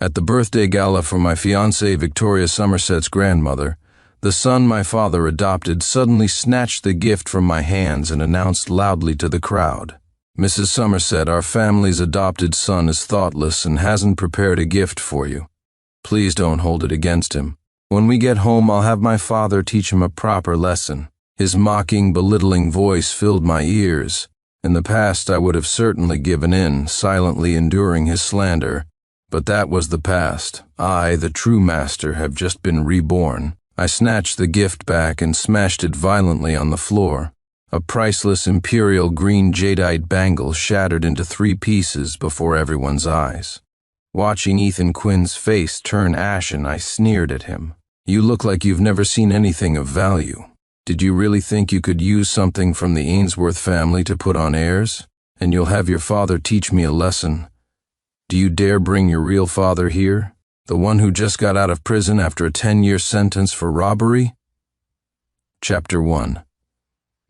At the birthday gala for my fiancée Victoria Somerset's grandmother, the son my father adopted suddenly snatched the gift from my hands and announced loudly to the crowd, "Mrs. Somerset, our family's adopted son is thoughtless and hasn't prepared a gift for you. Please don't hold it against him. When we get home, I'll have my father teach him a proper lesson." His mocking, belittling voice filled my ears. In the past, I would have certainly given in, silently enduring his slander. But that was the past. I, the true master, have just been reborn. I snatched the gift back and smashed it violently on the floor. A priceless imperial green jadeite bangle shattered into 3 pieces before everyone's eyes. Watching Ethan Quinn's face turn ashen, I sneered at him. "You look like you've never seen anything of value. Did you really think you could use something from the Ainsworth family to put on airs? And you'll have your father teach me a lesson? Do you dare bring your real father here? The one who just got out of prison after a 10-year sentence for robbery?" Chapter 1.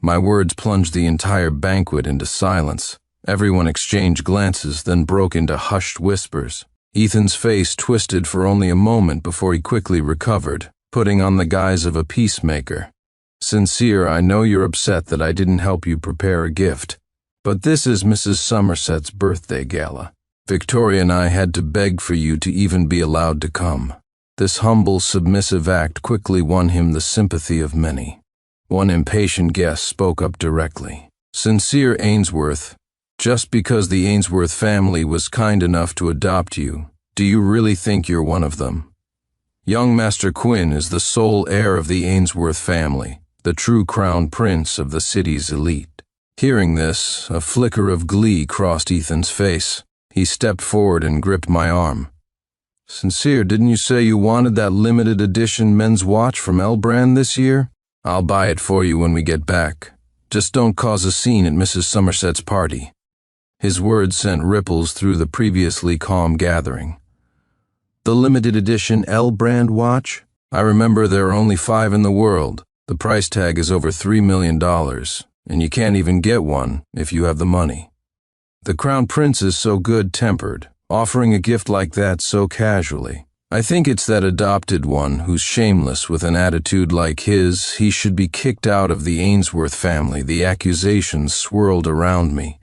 My words plunged the entire banquet into silence. Everyone exchanged glances, then broke into hushed whispers. Ethan's face twisted for only a moment before he quickly recovered, putting on the guise of a peacemaker. "Sincere, I know you're upset that I didn't help you prepare a gift, but this is Mrs. Somerset's birthday gala. Victoria and I had to beg for you to even be allowed to come." This humble, submissive act quickly won him the sympathy of many. One impatient guest spoke up directly. "Sincere Ainsworth, just because the Ainsworth family was kind enough to adopt you, do you really think you're one of them? Young Master Quinn is the sole heir of the Ainsworth family, the true crown prince of the city's elite." Hearing this, a flicker of glee crossed Ethan's face. He stepped forward and gripped my arm. "Sincere, didn't you say you wanted that limited edition men's watch from Elbrand this year? I'll buy it for you when we get back. Just don't cause a scene at Mrs. Somerset's party." His words sent ripples through the previously calm gathering. "The limited edition Elbrand watch? I remember there are only 5 in the world. The price tag is over $3 million, and you can't even get one if you have the money. The Crown Prince is so good-tempered, offering a gift like that so casually. I think it's that adopted one who's shameless with an attitude like his. He should be kicked out of the Ainsworth family." The accusations swirled around me,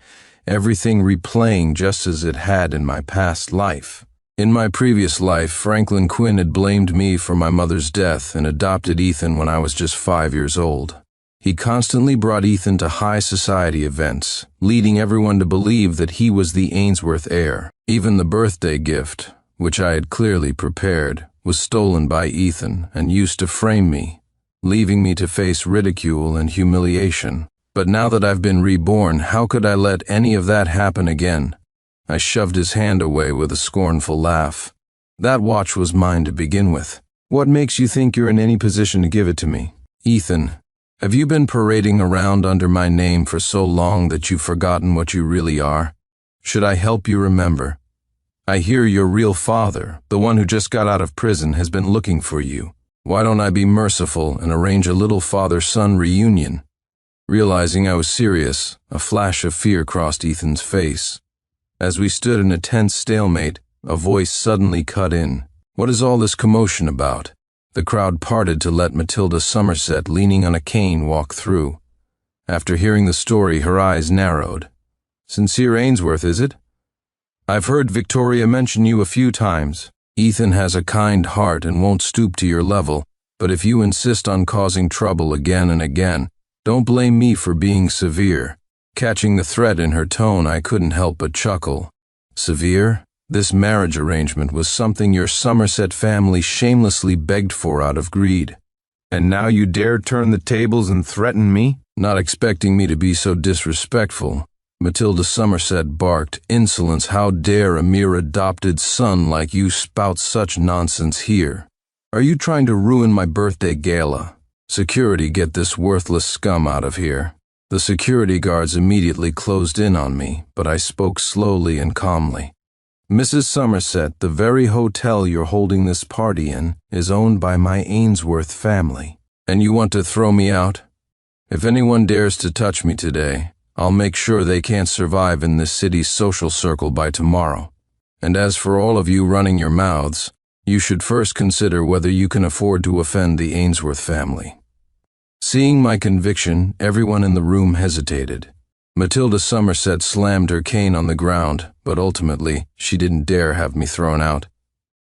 everything replaying just as it had in my past life. In my previous life, Franklin Quinn had blamed me for my mother's death and adopted Ethan when I was just 5 years old. He constantly brought Ethan to high society events, leading everyone to believe that he was the Ainsworth heir. Even the birthday gift, which I had clearly prepared, was stolen by Ethan and used to frame me, leaving me to face ridicule and humiliation. But now that I've been reborn, how could I let any of that happen again? I shoved his hand away with a scornful laugh. "That watch was mine to begin with. What makes you think you're in any position to give it to me? Ethan, have you been parading around under my name for so long that you've forgotten what you really are? Should I help you remember? I hear your real father, the one who just got out of prison, has been looking for you. Why don't I be merciful and arrange a little father-son reunion?" Realizing I was serious, a flash of fear crossed Ethan's face. As we stood in a tense stalemate, a voice suddenly cut in. "What is all this commotion about?" The crowd parted to let Matilda Somerset, leaning on a cane, walk through. After hearing the story, her eyes narrowed. "Sincere Ainsworth, is it? I've heard Victoria mention you a few times. Ethan has a kind heart and won't stoop to your level, but if you insist on causing trouble again and again, don't blame me for being severe." Catching the threat in her tone, I couldn't help but chuckle. "Severe? This marriage arrangement was something your Somerset family shamelessly begged for out of greed. And now you dare turn the tables and threaten me?" Not expecting me to be so disrespectful, Matilda Somerset barked, "Insolence! How dare a mere adopted son like you spout such nonsense here? Are you trying to ruin my birthday gala? Security, get this worthless scum out of here." The security guards immediately closed in on me, but I spoke slowly and calmly. "Mrs. Somerset, the very hotel you're holding this party in is owned by my Ainsworth family. And you want to throw me out? If anyone dares to touch me today, I'll make sure they can't survive in this city's social circle by tomorrow." And as for all of you running your mouths, you should first consider whether you can afford to offend the Ainsworth family." Seeing my conviction, everyone in the room hesitated. Matilda Somerset slammed her cane on the ground, but ultimately, she didn't dare have me thrown out.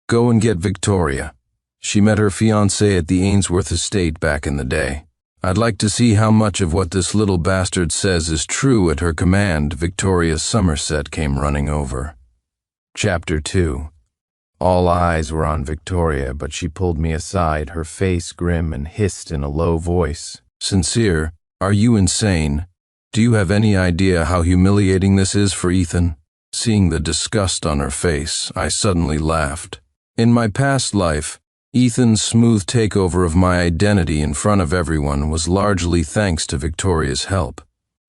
"Go and get Victoria. She met her fiancé at the Ainsworth estate back in the day. I'd like to see how much of what this little bastard says is true." At her command, Victoria Somerset came running over. Chapter 2. All eyes were on Victoria, but she pulled me aside, her face grim, and hissed in a low voice, "Sincere, are you insane? Do you have any idea how humiliating this is for Ethan?" Seeing the disgust on her face, I suddenly laughed. In my past life, Ethan's smooth takeover of my identity in front of everyone was largely thanks to Victoria's help.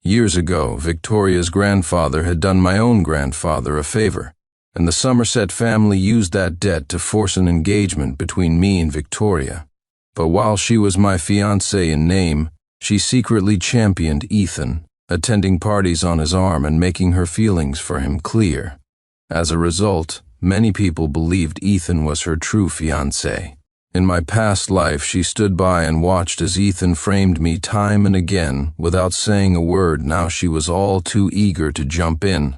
Years ago, Victoria's grandfather had done my own grandfather a favor, and the Somerset family used that debt to force an engagement between me and Victoria. But while she was my fiancée in name, she secretly championed Ethan, attending parties on his arm and making her feelings for him clear. As a result, many people believed Ethan was her true fiancé. In my past life, she stood by and watched as Ethan framed me time and again without saying a word. Now she was all too eager to jump in.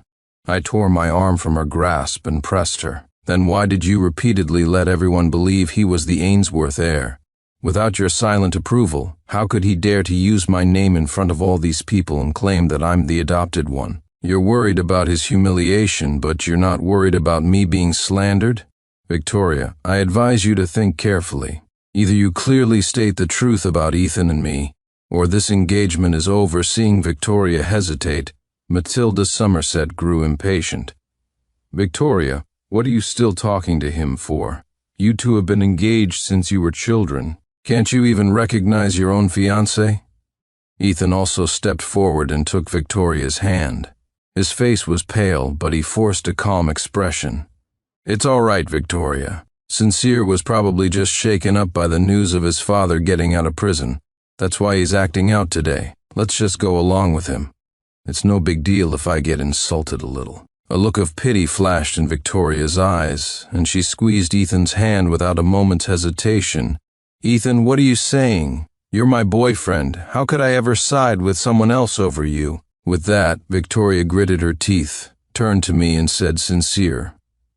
I tore my arm from her grasp and pressed her. "Then why did you repeatedly let everyone believe he was the Ainsworth heir? Without your silent approval, how could he dare to use my name in front of all these people and claim that I'm the adopted one? You're worried about his humiliation, but you're not worried about me being slandered? Victoria, I advise you to think carefully. Either you clearly state the truth about Ethan and me, or this engagement is over." Seeing Victoria hesitate, Matilda Somerset grew impatient. "Victoria, what are you still talking to him for? You two have been engaged since you were children. Can't you even recognize your own fiancé?" Ethan also stepped forward and took Victoria's hand. His face was pale, but he forced a calm expression. "It's all right, Victoria. Sincere was probably just shaken up by the news of his father getting out of prison. That's why he's acting out today. Let's just go along with him. It's no big deal if I get insulted a little." A look of pity flashed in Victoria's eyes, and she squeezed Ethan's hand without a moment's hesitation. "Ethan, what are you saying? You're my boyfriend. How could I ever side with someone else over you?" With that, Victoria gritted her teeth, turned to me and said, "Sincere,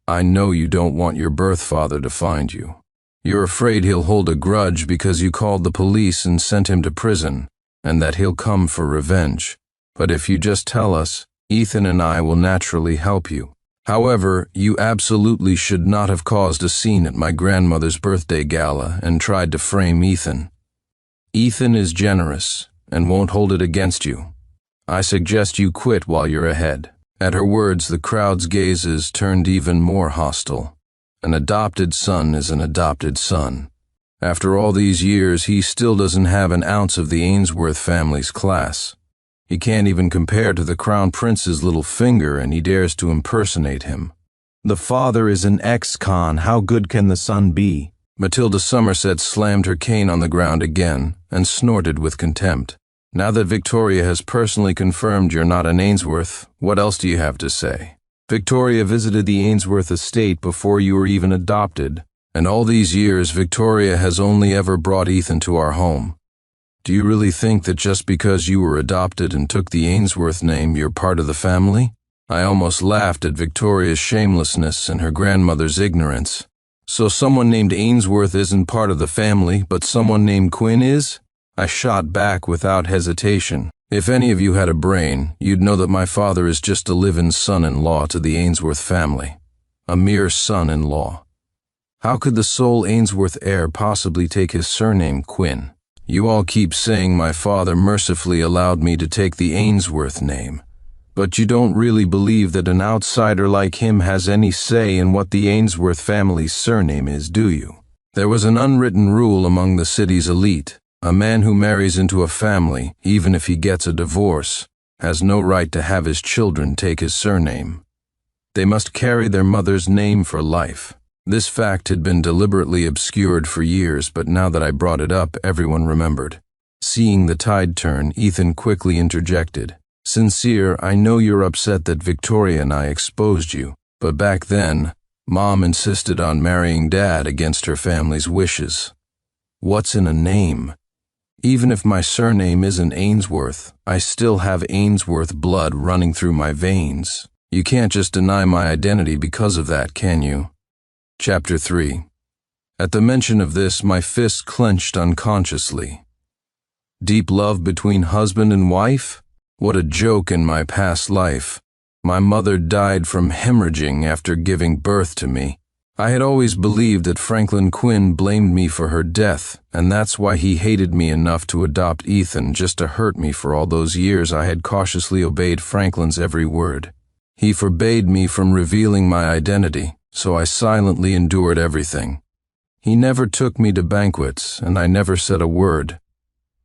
I know you don't want your birth father to find you. You're afraid he'll hold a grudge because you called the police and sent him to prison, and that he'll come for revenge. But if you just tell us, Ethan and I will naturally help you. However, you absolutely should not have caused a scene at my grandmother's birthday gala and tried to frame Ethan. Ethan is generous and won't hold it against you. I suggest you quit while you're ahead." At her words, the crowd's gazes turned even more hostile. An adopted son is an adopted son. After all these years, he still doesn't have an ounce of the Ainsworth family's class. He can't even compare to the Crown Prince's little finger, and he dares to impersonate him. "The father is an ex-con. How good can the son be?" Matilda Somerset slammed her cane on the ground again and snorted with contempt. "Now that Victoria has personally confirmed you're not an Ainsworth, what else do you have to say? Victoria visited the Ainsworth estate before you were even adopted, and all these years Victoria has only ever brought Ethan to our home. Do you really think that just because you were adopted and took the Ainsworth name, you're part of the family?" I almost laughed at Victoria's shamelessness and her grandmother's ignorance. "So someone named Ainsworth isn't part of the family, but someone named Quinn is?" I shot back without hesitation. "If any of you had a brain, you'd know that my father is just a live-in son-in-law to the Ainsworth family. A mere son-in-law. How could the sole Ainsworth heir possibly take his surname Quinn? You all keep saying my father mercifully allowed me to take the Ainsworth name, but you don't really believe that an outsider like him has any say in what the Ainsworth family's surname is, do you? There was an unwritten rule among the city's elite. A man who marries into a family, even if he gets a divorce, has no right to have his children take his surname. They must carry their mother's name for life. This fact had been deliberately obscured for years, but now that I brought it up, everyone remembered. Seeing the tide turn, Ethan quickly interjected. "Sincere, I know you're upset that Victoria and I exposed you, But back then, Mom insisted on marrying Dad against her family's wishes. What's in a name? Even if my surname isn't Ainsworth, I still have Ainsworth blood running through my veins. You can't just deny my identity because of that, can you? Chapter 3. At the mention of this, my fist clenched unconsciously. Deep love between husband and wife? What a joke in my past life. My mother died from hemorrhaging after giving birth to me. I had always believed that Franklin Quinn blamed me for her death, and that's why he hated me enough to adopt Ethan just to hurt me for all those years I had cautiously obeyed Franklin's every word. He forbade me from revealing my identity, so I silently endured everything. He never took me to banquets, and I never said a word.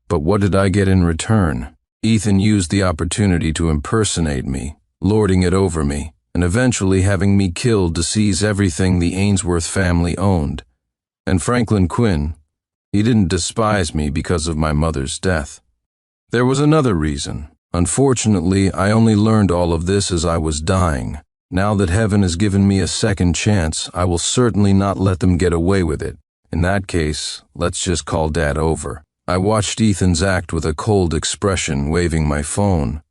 But what did I get in return? Ethan used the opportunity to impersonate me, lording it over me, and eventually having me killed to seize everything the Ainsworth family owned. And Franklin Quinn, he didn't despise me because of my mother's death. There was another reason. Unfortunately, I only learned all of this as I was dying. Now that heaven has given me a second chance, I will certainly not let them get away with it. In that case, let's just call Dad over. I watched Ethan's act with a cold expression, waving my phone.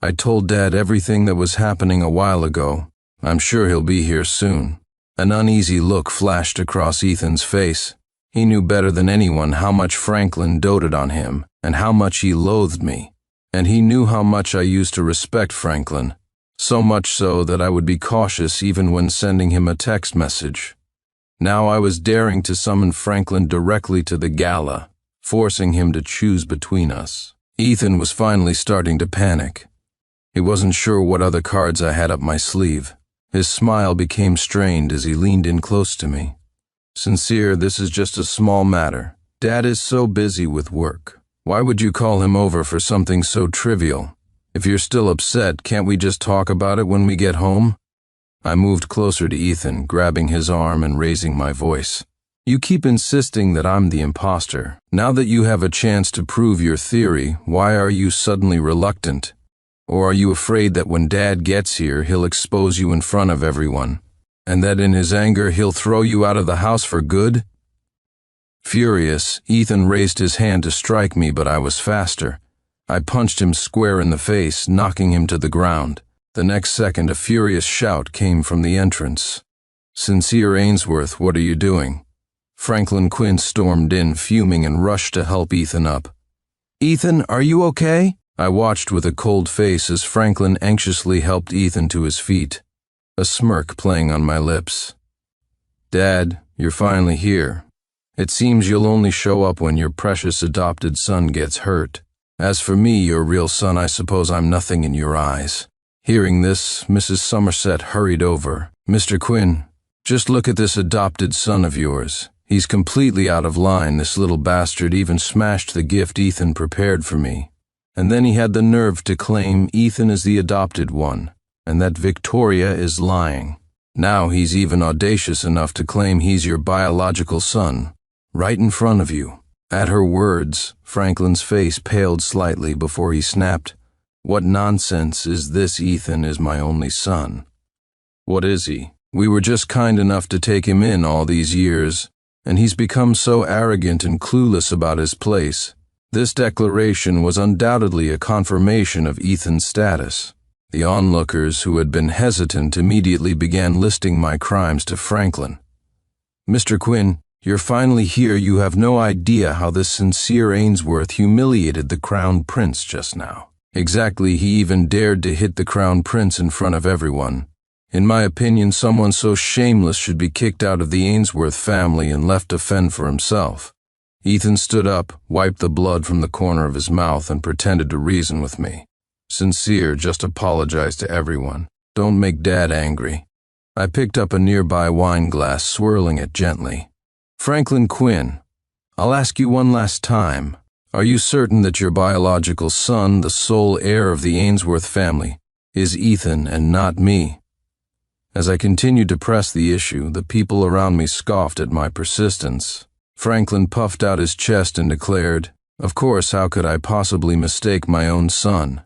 I told Dad everything that was happening a while ago. I'm sure he'll be here soon. An uneasy look flashed across Ethan's face. He knew better than anyone how much Franklin doted on him, and how much he loathed me. And he knew how much I used to respect Franklin, so much so that I would be cautious even when sending him a text message. Now I was daring to summon Franklin directly to the gala, forcing him to choose between us. Ethan was finally starting to panic. He wasn't sure what other cards I had up my sleeve. His smile became strained as he leaned in close to me. Sincere, this is just a small matter. Dad is so busy with work. Why would you call him over for something so trivial? If you're still upset, can't we just talk about it when we get home? I moved closer to Ethan, grabbing his arm and raising my voice. You keep insisting that I'm the imposter. Now that you have a chance to prove your theory, why are you suddenly reluctant? Or are you afraid that when Dad gets here, he'll expose you in front of everyone, and that in his anger he'll throw you out of the house for good? Furious, Ethan raised his hand to strike me, but I was faster. I punched him square in the face, knocking him to the ground. The next second, a furious shout came from the entrance. Sincere Ainsworth, what are you doing? Franklin Quinn stormed in, fuming, and rushed to help Ethan up. Ethan, are you okay? I watched with a cold face as Franklin anxiously helped Ethan to his feet, a smirk playing on my lips. Dad, you're finally here. It seems you'll only show up when your precious adopted son gets hurt. As for me, your real son, I suppose I'm nothing in your eyes. Hearing this, Mrs. Somerset hurried over. Mr. Quinn, just look at this adopted son of yours. He's completely out of line. This little bastard even smashed the gift Ethan prepared for me. And then he had the nerve to claim Ethan is the adopted one, and that Victoria is lying. Now he's even audacious enough to claim he's your biological son, right in front of you. At her words, Franklin's face paled slightly before he snapped, What nonsense is this? Ethan is my only son. What is he? We were just kind enough to take him in all these years, and he's become so arrogant and clueless about his place. This declaration was undoubtedly a confirmation of Ethan's status. The onlookers who had been hesitant immediately began listing my crimes to Franklin. Mr. Quinn, you're finally here. You have no idea how this Sincere Ainsworth humiliated the Crown Prince just now. Exactly, he even dared to hit the Crown Prince in front of everyone. In my opinion, someone so shameless should be kicked out of the Ainsworth family and left to fend for himself. Ethan stood up, wiped the blood from the corner of his mouth, and pretended to reason with me. Sincere, just apologize to everyone. Don't make Dad angry. I picked up a nearby wine glass, swirling it gently. Franklin Quinn, I'll ask you one last time. Are you certain that your biological son, the sole heir of the Ainsworth family, is Ethan and not me? As I continued to press the issue, the people around me scoffed at my persistence. Franklin puffed out his chest and declared, Of course, how could I possibly mistake my own son?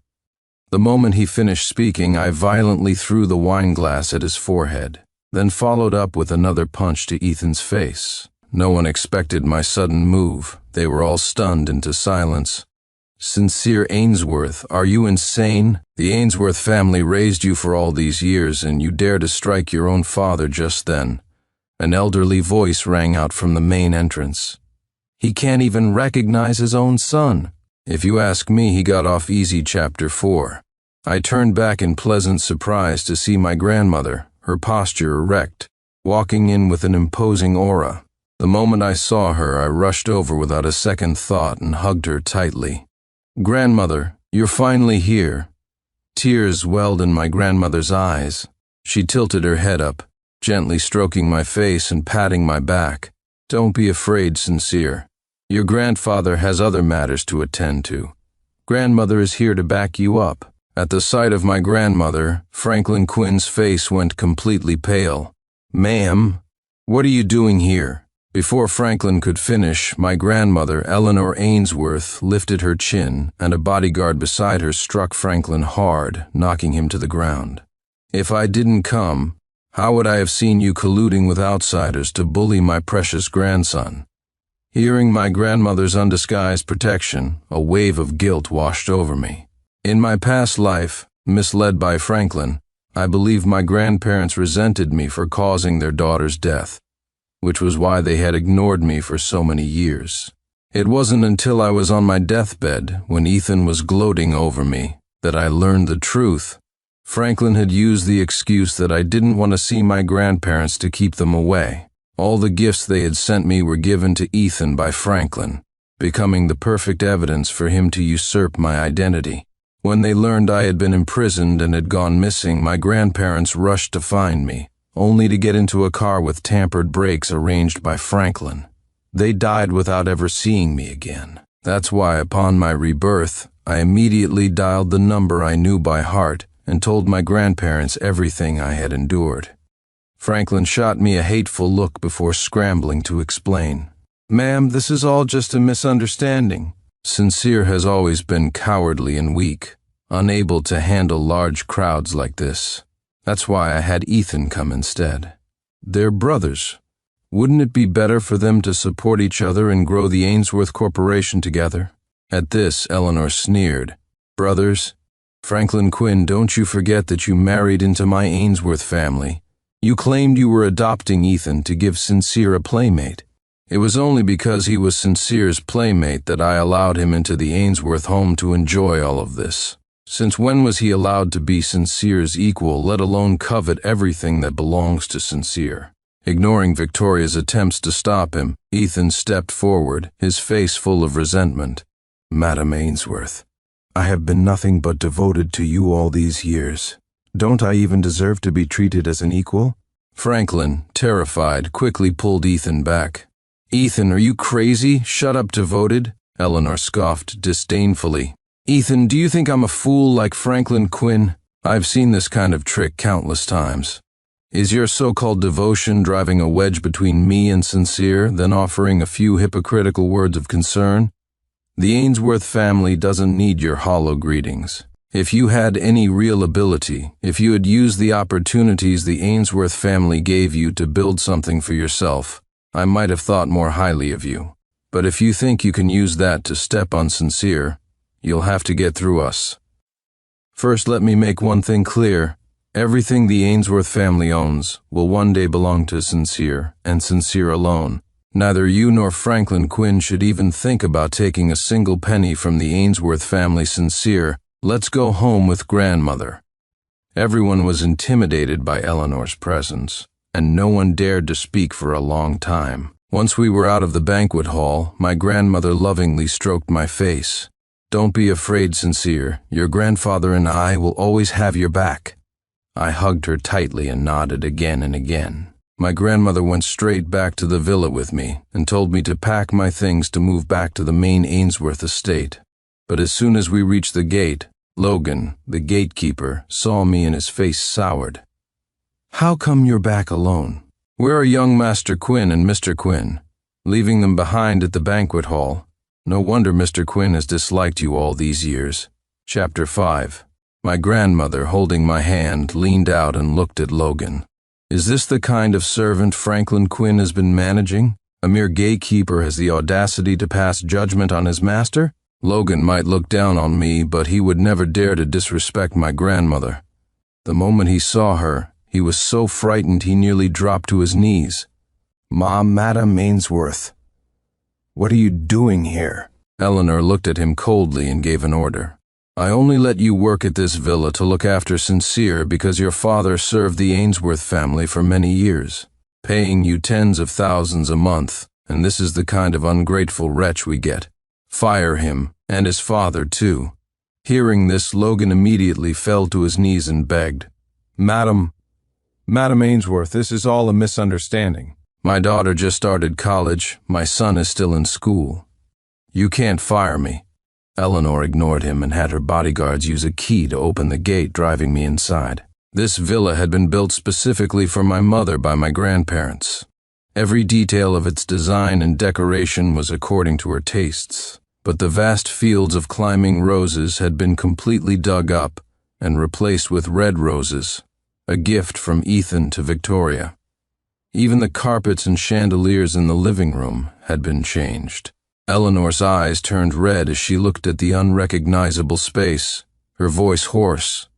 The moment he finished speaking, I violently threw the wine glass at his forehead, then followed up with another punch to Ethan's face. No one expected my sudden move. They were all stunned into silence. "Sincere Ainsworth, are you insane? The Ainsworth family raised you for all these years, and you dare to strike your own father just then." An elderly voice rang out from the main entrance. "He can't even recognize his own son." If you ask me, he got off easy. Chapter 4. I turned back in pleasant surprise to see my grandmother, her posture erect, walking in with an imposing aura. The moment I saw her, I rushed over without a second thought and hugged her tightly. "Grandmother, you're finally here." Tears welled in my grandmother's eyes. She tilted her head up, gently stroking my face and patting my back. "Don't be afraid, Sincere. Your grandfather has other matters to attend to. Grandmother is here to back you up." At the sight of my grandmother, Franklin Quinn's face went completely pale. "Ma'am, what are you doing here?" Before Franklin could finish, my grandmother, Eleanor Ainsworth, lifted her chin, and a bodyguard beside her struck Franklin hard, knocking him to the ground. "If I didn't come, how would I have seen you colluding with outsiders to bully my precious grandson?" Hearing my grandmother's undisguised protection, a wave of guilt washed over me. In my past life, misled by Franklin, I believe my grandparents resented me for causing their daughter's death, which was why they had ignored me for so many years. It wasn't until I was on my deathbed, when Ethan was gloating over me, that I learned the truth. Franklin had used the excuse that I didn't want to see my grandparents to keep them away. All the gifts they had sent me were given to Ethan by Franklin, becoming the perfect evidence for him to usurp my identity. When they learned I had been imprisoned and had gone missing, my grandparents rushed to find me, only to get into a car with tampered brakes arranged by Franklin. They died without ever seeing me again. That's why, upon my rebirth, I immediately dialed the number I knew by heart and told my grandparents everything I had endured. Franklin shot me a hateful look before scrambling to explain. "Ma'am, this is all just a misunderstanding. Sincere has always been cowardly and weak, unable to handle large crowds like this. That's why I had Ethan come instead. They're brothers. Wouldn't it be better for them to support each other and grow the Ainsworth Corporation together?" At this, Eleanor sneered. "Brothers? Franklin Quinn, don't you forget that you married into my Ainsworth family. You claimed you were adopting Ethan to give Sincere a playmate. It was only because he was Sincere's playmate that I allowed him into the Ainsworth home to enjoy all of this. Since when was he allowed to be Sincere's equal, let alone covet everything that belongs to Sincere?" Ignoring Victoria's attempts to stop him, Ethan stepped forward, his face full of resentment. "Madam Ainsworth, I have been nothing but devoted to you all these years. Don't I even deserve to be treated as an equal?" Franklin, terrified, quickly pulled Ethan back. "Ethan, are you crazy? Shut up, devoted," Eleanor scoffed disdainfully. "Ethan, do you think I'm a fool like Franklin Quinn? I've seen this kind of trick countless times. Is your so-called devotion driving a wedge between me and Sincere, then offering a few hypocritical words of concern? The Ainsworth family doesn't need your hollow greetings. If you had any real ability, if you had used the opportunities the Ainsworth family gave you to build something for yourself, I might have thought more highly of you. But if you think you can use that to step on Sincere, you'll have to get through us. First, let me make one thing clear. Everything the Ainsworth family owns will one day belong to Sincere, and Sincere alone. Neither you nor Franklin Quinn should even think about taking a single penny from the Ainsworth family. Sincere, let's go home with grandmother." Everyone was intimidated by Eleanor's presence, and no one dared to speak for a long time. Once we were out of the banquet hall, my grandmother lovingly stroked my face. "Don't be afraid, Sincere. Your grandfather and I will always have your back." I hugged her tightly and nodded again and again. My grandmother went straight back to the villa with me and told me to pack my things to move back to the main Ainsworth estate. But as soon as we reached the gate, Logan, the gatekeeper, saw me and his face soured. "How come you're back alone? Where are young Master Quinn and Mr. Quinn?" "Leaving them behind at the banquet hall. No wonder Mr. Quinn has disliked you all these years." Chapter 5. My grandmother, holding my hand, leaned out and looked at Logan. Is this the kind of servant Franklin Quinn has been managing? A mere gatekeeper has the audacity to pass judgment on his master? Logan might look down on me, but he would never dare to disrespect my grandmother. The moment he saw her, he was so frightened he nearly dropped to his knees. Madam Ainsworth, what are you doing here? Eleanor looked at him coldly and gave an order. I only let you work at this villa to look after Sincere because your father served the Ainsworth family for many years, paying you tens of thousands a month, and this is the kind of ungrateful wretch we get. Fire him, and his father too. Hearing this, Logan immediately fell to his knees and begged, Madam Ainsworth, this is all a misunderstanding. My daughter just started college, my son is still in school. You can't fire me. Eleanor ignored him and had her bodyguards use a key to open the gate, driving me inside. This villa had been built specifically for my mother by my grandparents. Every detail of its design and decoration was according to her tastes, but the vast fields of climbing roses had been completely dug up and replaced with red roses, a gift from Ethan to Victoria. Even the carpets and chandeliers in the living room had been changed. Eleanor's eyes turned red as she looked at the unrecognizable space, her voice hoarse.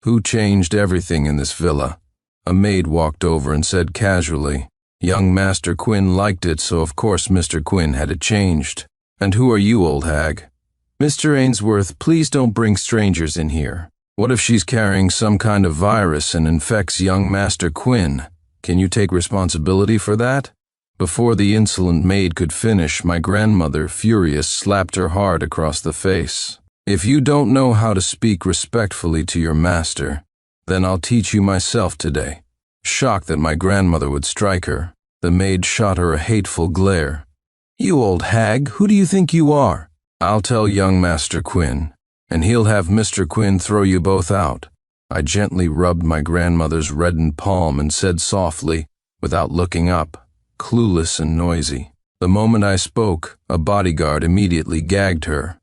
Who changed everything in this villa? A maid walked over and said casually, Young Master Quinn liked it, so of course Mr. Quinn had it changed. And who are you, old hag? Mr. Ainsworth, please don't bring strangers in here. What if she's carrying some kind of virus and infects young Master Quinn? Can you take responsibility for that? Before the insolent maid could finish, my grandmother, furious, slapped her hard across the face. If you don't know how to speak respectfully to your master, then I'll teach you myself today. Shocked that my grandmother would strike her, the maid shot her a hateful glare. You old hag, who do you think you are? I'll tell young Master Quinn, and he'll have Mr. Quinn throw you both out. I gently rubbed my grandmother's reddened palm and said softly, without looking up, clueless and noisy. The moment I spoke, a bodyguard immediately gagged her.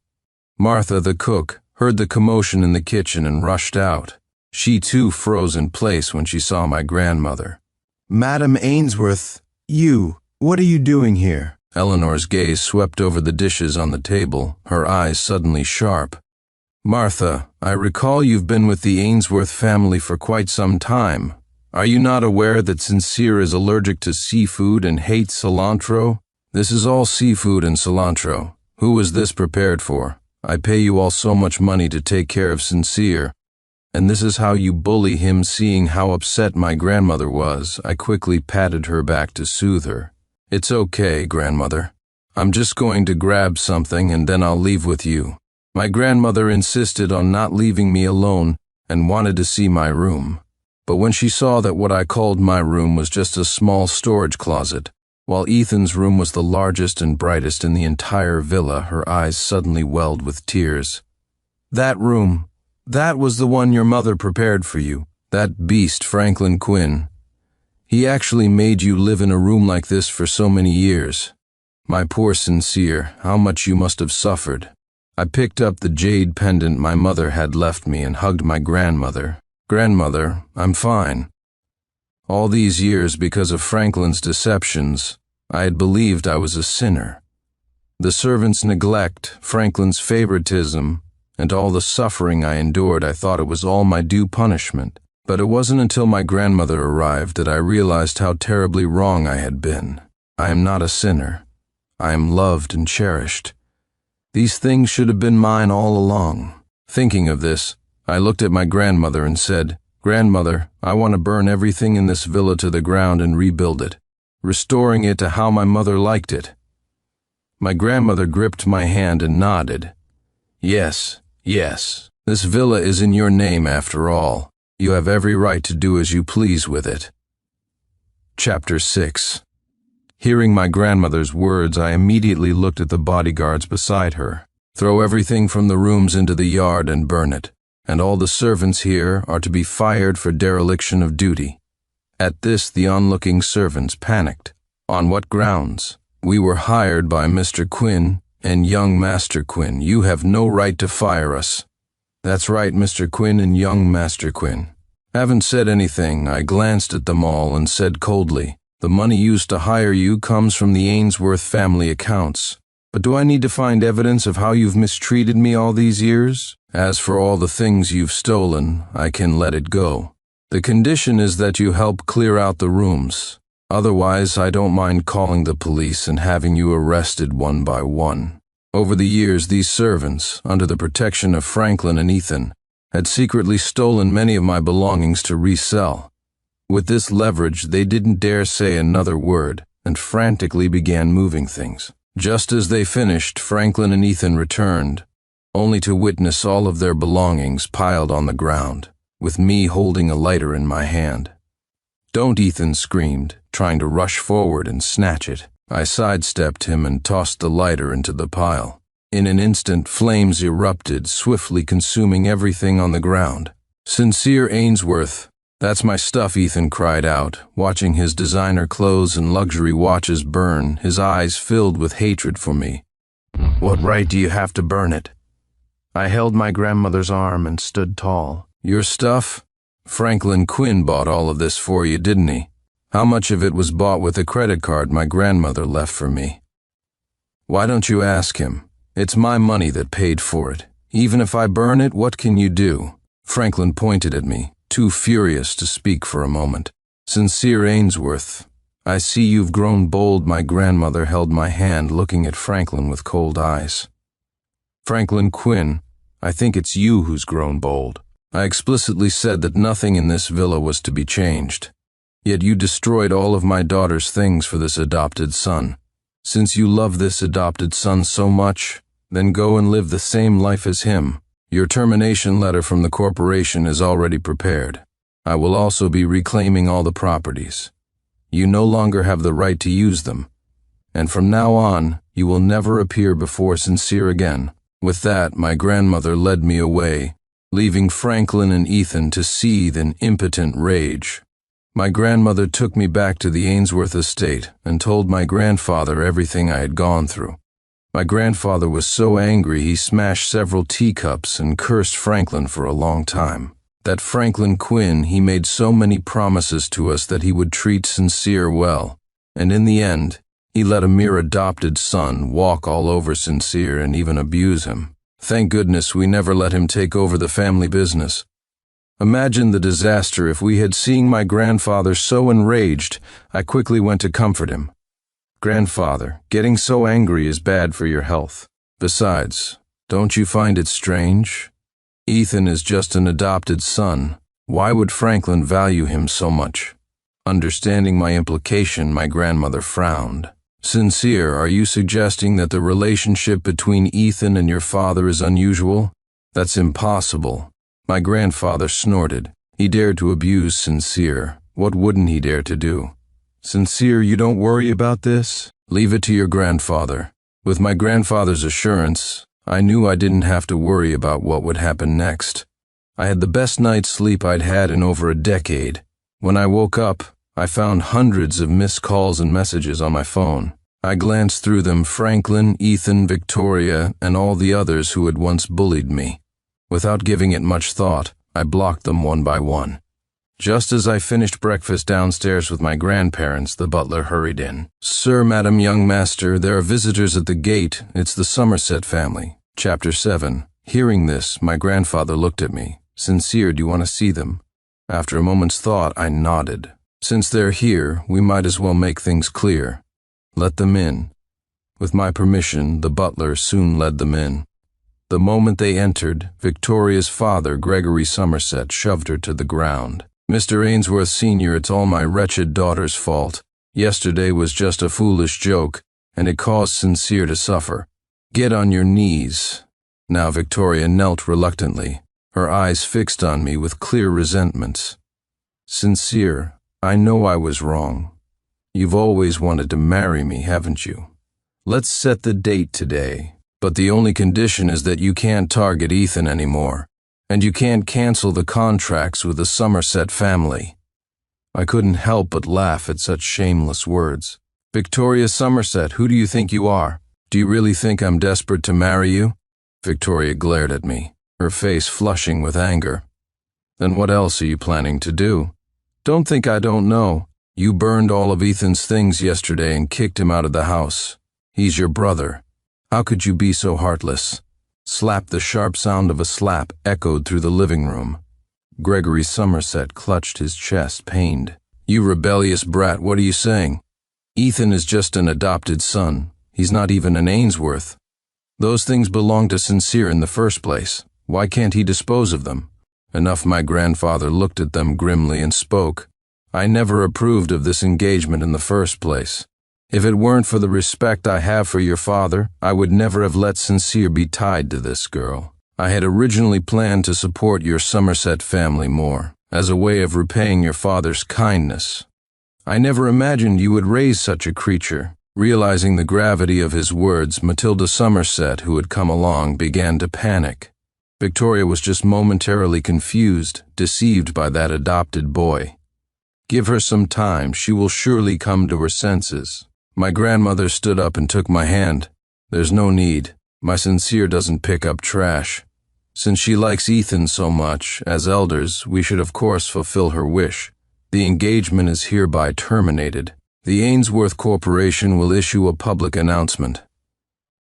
Martha, the cook, heard the commotion in the kitchen and rushed out. She too froze in place when she saw my grandmother. Madam Ainsworth, what are you doing here? Eleanor's gaze swept over the dishes on the table, her eyes suddenly sharp. Martha, I recall you've been with the Ainsworth family for quite some time. Are you not aware that Sincere is allergic to seafood and hates cilantro? This is all seafood and cilantro. Who was this prepared for? I pay you all so much money to take care of Sincere. And this is how you bully him. Seeing how upset my grandmother was, I quickly patted her back to soothe her. It's okay, grandmother. I'm just going to grab something and then I'll leave with you. My grandmother insisted on not leaving me alone and wanted to see my room. But when she saw that what I called my room was just a small storage closet, while Ethan's room was the largest and brightest in the entire villa, her eyes suddenly welled with tears. That room, that was the one your mother prepared for you, that beast Franklin Quinn. He actually made you live in a room like this for so many years. My poor Sincere, how much you must have suffered. I picked up the jade pendant my mother had left me and hugged my grandmother. Grandmother, I'm fine. All these years, because of Franklin's deceptions, I had believed I was a sinner. The servants' neglect, Franklin's favoritism, and all the suffering I endured, I thought it was all my due punishment. But it wasn't until my grandmother arrived that I realized how terribly wrong I had been. I am not a sinner. I am loved and cherished. These things should have been mine all along. Thinking of this, I looked at my grandmother and said, Grandmother, I want to burn everything in this villa to the ground and rebuild it, restoring it to how my mother liked it. My grandmother gripped my hand and nodded. Yes, this villa is in your name after all. You have every right to do as you please with it. Chapter 6. Hearing my grandmother's words, I immediately looked at the bodyguards beside her. Throw everything from the rooms into the yard and burn it, and all the servants here are to be fired for dereliction of duty. At this, the onlooking servants panicked. On what grounds? We were hired by Mr. Quinn and young Master Quinn. You have no right to fire us. That's right, Mr. Quinn and young Master Quinn. Haven't said anything. I glanced at them all and said coldly, "The money used to hire you comes from the Ainsworth family accounts. But do I need to find evidence of how you've mistreated me all these years? As for all the things you've stolen, I can let it go. The condition is that you help clear out the rooms. Otherwise, I don't mind calling the police and having you arrested one by one." Over the years, these servants, under the protection of Franklin and Ethan, had secretly stolen many of my belongings to resell. With this leverage, they didn't dare say another word and frantically began moving things. Just as they finished, Franklin and Ethan returned, only to witness all of their belongings piled on the ground, with me holding a lighter in my hand. "Don't," Ethan screamed, trying to rush forward and snatch it. I sidestepped him and tossed the lighter into the pile. In an instant, flames erupted, swiftly consuming everything on the ground. "Sincere Ainsworth, that's my stuff," Ethan cried out, watching his designer clothes and luxury watches burn, his eyes filled with hatred for me. "What right do you have to burn it?" I held my grandmother's arm and stood tall. "Your stuff? Franklin Quinn bought all of this for you, didn't he? How much of it was bought with a credit card my grandmother left for me?" "Why don't you ask him? It's my money that paid for it. Even if I burn it, what can you do?" Franklin pointed at me, too furious to speak for a moment. "Sincere Ainsworth, I see you've grown bold." My grandmother held my hand, looking at Franklin with cold eyes. "Franklin Quinn, I think it's you who's grown bold. I explicitly said that nothing in this villa was to be changed. Yet you destroyed all of my daughter's things for this adopted son. Since you love this adopted son so much, then go and live the same life as him. Your termination letter from the corporation is already prepared. I will also be reclaiming all the properties. You no longer have the right to use them, and from now on, you will never appear before Sincere again." With that, my grandmother led me away, leaving Franklin and Ethan to seethe in impotent rage. My grandmother took me back to the Ainsworth estate and told my grandfather everything I had gone through. My grandfather was so angry he smashed several teacups and cursed Franklin for a long time. That Franklin Quinn, he made so many promises to us that he would treat Sincere well, and in the end, he let a mere adopted son walk all over Sincere and even abuse him. Thank goodness we never let him take over the family business. Imagine the disaster if we had seen my grandfather so enraged. I quickly went to comfort him. "Grandfather, getting so angry is bad for your health. Besides, don't you find it strange? Ethan is just an adopted son. Why would Franklin value him so much?" Understanding my implication, my grandmother frowned. "Sincere, are you suggesting that the relationship between Ethan and your father is unusual? That's impossible." My grandfather snorted. He dared to abuse Sincere. What wouldn't he dare to do? "Sincere, you don't worry about this? Leave it to your grandfather." With my grandfather's assurance, I knew I didn't have to worry about what would happen next. I had the best night's sleep I'd had in over a decade. When I woke up, I found hundreds of missed calls and messages on my phone. I glanced through them: Franklin, Ethan, Victoria, and all the others who had once bullied me. Without giving it much thought, I blocked them one by one. Just as I finished breakfast downstairs with my grandparents, the butler hurried in. "Sir, madam, young master, there are visitors at the gate. It's the Somerset family." Chapter 7. Hearing this, my grandfather looked at me. "Sincere, do you want to see them?" After a moment's thought, I nodded. "Since they're here, we might as well make things clear. Let them in." With my permission, the butler soon led them in. The moment they entered, Victoria's father, Gregory Somerset, shoved her to the ground. "Mr. Ainsworth Sr., it's all my wretched daughter's fault. Yesterday was just a foolish joke, and it caused Sincere to suffer. Get on your knees." Now Victoria knelt reluctantly, her eyes fixed on me with clear resentment. "Sincere, I know I was wrong. You've always wanted to marry me, haven't you? Let's set the date today. But the only condition is that you can't target Ethan anymore, and you can't cancel the contracts with the Somerset family." I couldn't help but laugh at such shameless words. "Victoria Somerset, who do you think you are? Do you really think I'm desperate to marry you?" Victoria glared at me. her face flushing with anger. Then what else are you planning to do? Don't think I don't know. You burned all of Ethan's things yesterday and kicked him out of the house. He's your brother. How could you be so heartless? Slap. The sharp sound of a slap echoed through the living room. Gregory Somerset clutched his chest, pained. You rebellious brat, what are you saying? Ethan is just an adopted son. He's not even an Ainsworth. Those things belong to Sincere in the first place. Why can't he dispose of them? Enough. My grandfather looked at them grimly and spoke. I never approved of this engagement in the first place. If it weren't for the respect I have for your father, I would never have let Sincere be tied to this girl. I had originally planned to support your Somerset family more, as a way of repaying your father's kindness. I never imagined you would raise such a creature. Realizing the gravity of his words, Matilda Somerset, who had come along, began to panic. Victoria was just momentarily confused, deceived by that adopted boy. Give her some time, she will surely come to her senses. My grandmother stood up and took my hand. There's no need. My Sincere doesn't pick up trash. Since she likes Ethan so much, as elders, we should of course fulfill her wish. The engagement is hereby terminated. The Ainsworth Corporation will issue a public announcement.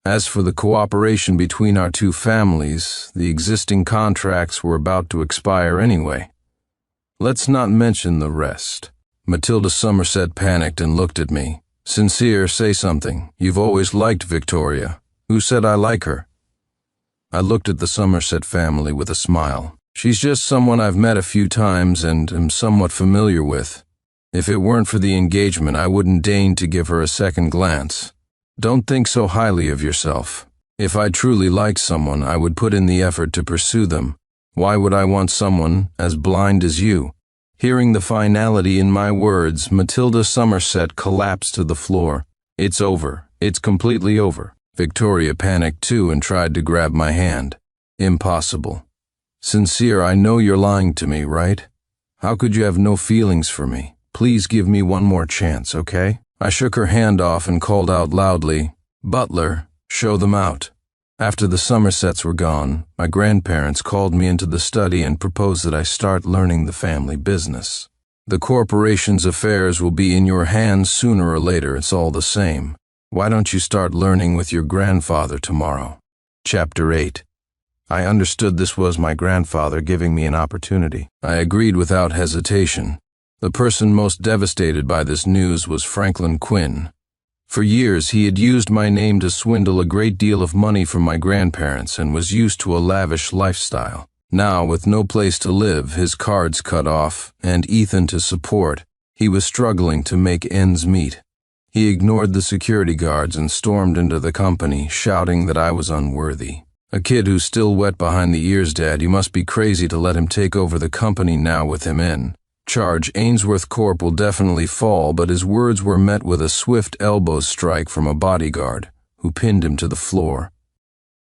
As for the cooperation between our two families, the existing contracts were about to expire anyway. Let's not mention the rest. Matilda Somerset panicked and looked at me. Sincere, say something. You've always liked Victoria. Who said I like her? I looked at the Somerset family with a smile. She's just someone I've met a few times and am somewhat familiar with. If it weren't for the engagement, I wouldn't deign to give her a second glance. Don't think so highly of yourself. If I truly liked someone, I would put in the effort to pursue them. Why would I want someone as blind as you? Hearing the finality in my words, Matilda Somerset collapsed to the floor. It's over. It's completely over. Victoria panicked too and tried to grab my hand. Impossible. Sincere, I know you're lying to me, right? How could you have no feelings for me? Please give me one more chance, okay? I shook her hand off and called out loudly, Butler, show them out. After the Somersets were gone, my grandparents called me into the study and proposed that I start learning the family business. The corporation's affairs will be in your hands sooner or later, it's all the same. Why don't you start learning with your grandfather tomorrow? Chapter 8. I understood this was my grandfather giving me an opportunity. I agreed without hesitation. The person most devastated by this news was Franklin Quinn. For years he had used my name to swindle a great deal of money from my grandparents and was used to a lavish lifestyle. Now, with no place to live, his cards cut off, and Ethan to support, he was struggling to make ends meet. He ignored the security guards and stormed into the company, shouting that I was unworthy. A kid who's still wet behind the ears, Dad, you must be crazy to let him take over the company now with him in charge. Ainsworth Corp will definitely fall, but his words were met with a swift elbow strike from a bodyguard, who pinned him to the floor.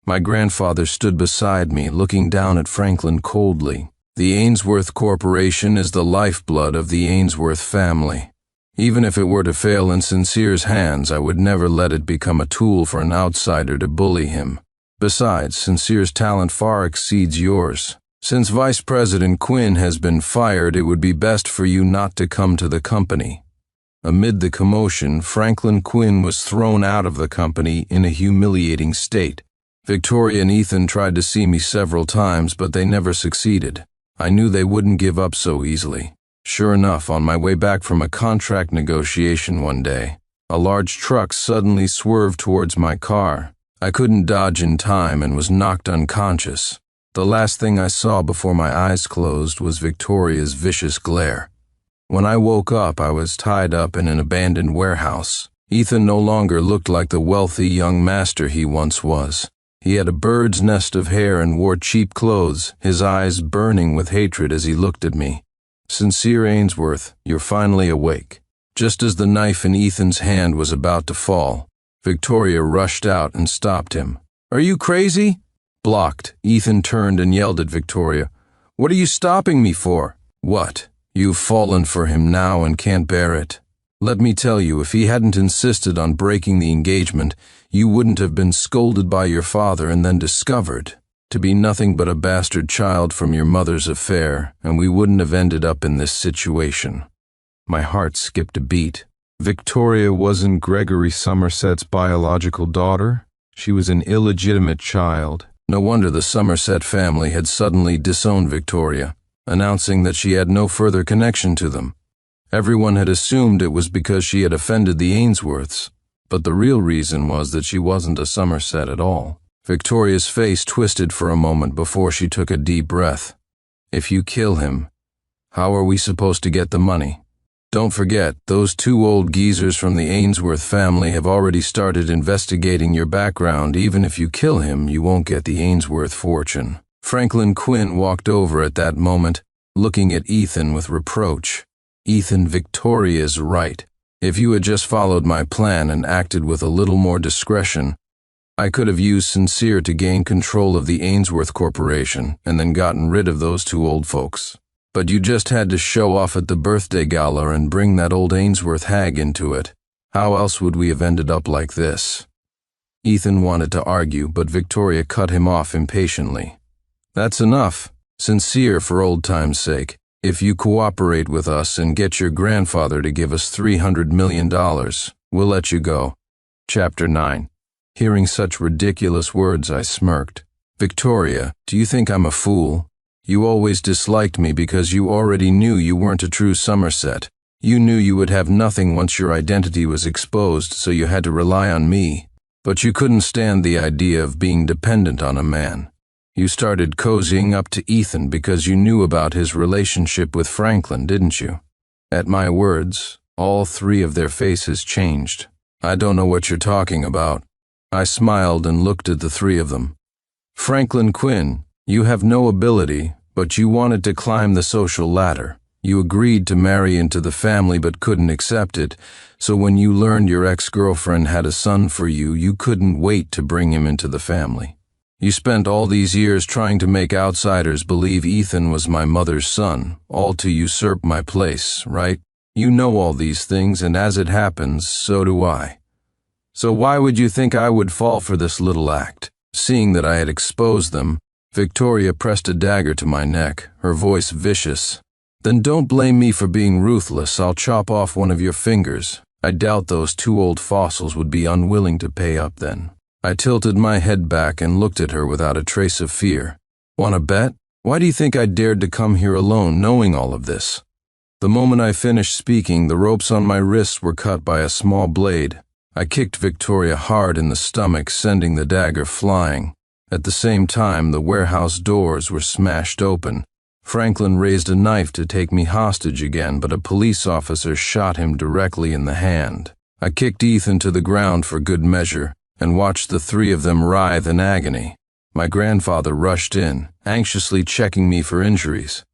My grandfather stood beside me, looking down at Franklin coldly. The Ainsworth Corporation is the lifeblood of the Ainsworth family. Even if it were to fail in Sincere's hands, I would never let it become a tool for an outsider to bully him. Besides, Sincere's talent far exceeds yours. Since Vice President Quinn has been fired, it would be best for you not to come to the company. Amid the commotion, Franklin Quinn was thrown out of the company in a humiliating state. Victoria and Ethan tried to see me several times, but they never succeeded. I knew they wouldn't give up so easily. Sure enough, on my way back from a contract negotiation one day, a large truck suddenly swerved towards my car. I couldn't dodge in time and was knocked unconscious. The last thing I saw before my eyes closed was Victoria's vicious glare. When I woke up, I was tied up in an abandoned warehouse. Ethan no longer looked like the wealthy young master he once was. He had a bird's nest of hair and wore cheap clothes, his eyes burning with hatred as he looked at me. Sincere Ainsworth, you're finally awake. Just as the knife in Ethan's hand was about to fall, Victoria rushed out and stopped him. Are you crazy? Blocked, Ethan turned and yelled at Victoria. What are you stopping me for? What? You've fallen for him now and can't bear it. Let me tell you, if he hadn't insisted on breaking the engagement, you wouldn't have been scolded by your father and then discovered. to be nothing but a bastard child from your mother's affair, and we wouldn't have ended up in this situation." My heart skipped a beat. Victoria wasn't Gregory Somerset's biological daughter. She was an illegitimate child. No wonder the Somerset family had suddenly disowned Victoria, announcing that she had no further connection to them. Everyone had assumed it was because she had offended the Ainsworths, but the real reason was that she wasn't a Somerset at all. Victoria's face twisted for a moment before she took a deep breath. "If you kill him, how are we supposed to get the money? Don't forget, those two old geezers from the Ainsworth family have already started investigating your background. Even if you kill him, you won't get the Ainsworth fortune." Franklin Quinn walked over at that moment, looking at Ethan with reproach. "Ethan, Victoria's right. If you had just followed my plan and acted with a little more discretion, I could have used Sincere to gain control of the Ainsworth Corporation and then gotten rid of those two old folks. But you just had to show off at the birthday gala and bring that old Ainsworth hag into it. How else would we have ended up like this?" Ethan wanted to argue, but Victoria cut him off impatiently. "That's enough. Sincere, for old time's sake. If you cooperate with us and get your grandfather to give us $300 million, we'll let you go." Chapter 9. Hearing such ridiculous words, I smirked. "Victoria, do you think I'm a fool? You always disliked me because you already knew you weren't a true Somerset. You knew you would have nothing once your identity was exposed, so you had to rely on me. But you couldn't stand the idea of being dependent on a man. You started cozying up to Ethan because you knew about his relationship with Franklin, didn't you?" At my words, all three of their faces changed. "I don't know what you're talking about." I smiled and looked at the three of them. "Franklin Quinn, you have no ability, but you wanted to climb the social ladder. You agreed to marry into the family but couldn't accept it, so when you learned your ex-girlfriend had a son for you, you couldn't wait to bring him into the family. You spent all these years trying to make outsiders believe Ethan was my mother's son, all to usurp my place, right? You know all these things, and as it happens, so do I. So why would you think I would fall for this little act?" Seeing that I had exposed them, Victoria pressed a dagger to my neck, her voice vicious. "Then don't blame me for being ruthless. I'll chop off one of your fingers. I doubt those two old fossils would be unwilling to pay up then." I tilted my head back and looked at her without a trace of fear. "Want to bet? Why do you think I dared to come here alone knowing all of this?" The moment I finished speaking, the ropes on my wrists were cut by a small blade. I kicked Victoria hard in the stomach, sending the dagger flying. At the same time, the warehouse doors were smashed open. Franklin raised a knife to take me hostage again, but a police officer shot him directly in the hand. I kicked Ethan to the ground for good measure and watched the three of them writhe in agony. My grandfather rushed in, anxiously checking me for injuries.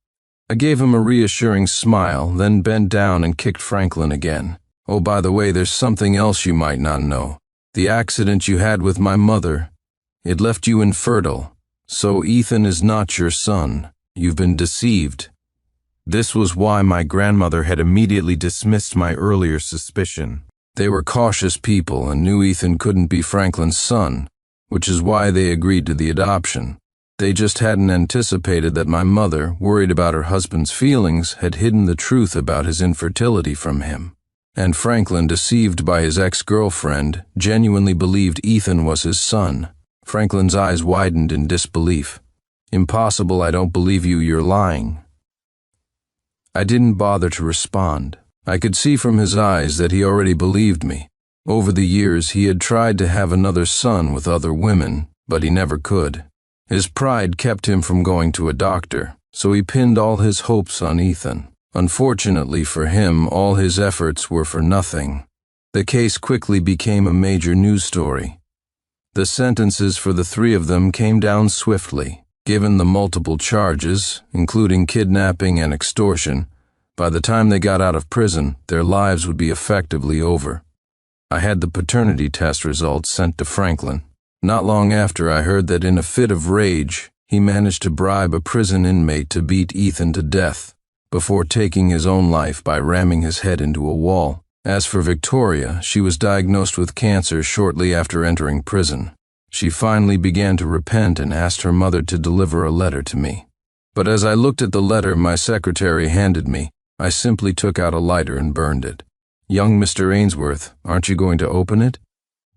I gave him a reassuring smile, then bent down and kicked Franklin again. "Oh, by the way, there's something else you might not know. The accident you had with my mother, it left you infertile. So Ethan is not your son. You've been deceived." This was why my grandmother had immediately dismissed my earlier suspicion. They were cautious people and knew Ethan couldn't be Franklin's son, which is why they agreed to the adoption. They just hadn't anticipated that my mother, worried about her husband's feelings, had hidden the truth about his infertility from him. And Franklin, deceived by his ex-girlfriend, genuinely believed Ethan was his son. Franklin's eyes widened in disbelief. "Impossible, I don't believe you, you're lying." I didn't bother to respond. I could see from his eyes that he already believed me. Over the years, he had tried to have another son with other women, but he never could. His pride kept him from going to a doctor, so he pinned all his hopes on Ethan. Unfortunately for him, all his efforts were for nothing. The case quickly became a major news story. The sentences for the three of them came down swiftly. Given the multiple charges, including kidnapping and extortion, by the time they got out of prison, their lives would be effectively over. I had the paternity test results sent to Franklin. Not long after, I heard that in a fit of rage, he managed to bribe a prison inmate to beat Ethan to death, before taking his own life by ramming his head into a wall. As for Victoria, she was diagnosed with cancer shortly after entering prison. She finally began to repent and asked her mother to deliver a letter to me. But as I looked at the letter my secretary handed me, I simply took out a lighter and burned it. "Young Mr. Ainsworth, aren't you going to open it?"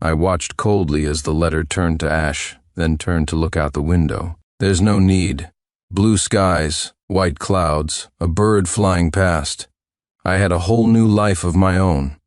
I watched coldly as the letter turned to ash, then turned to look out the window. There's no need. Blue skies, white clouds, a bird flying past. I had a whole new life of my own.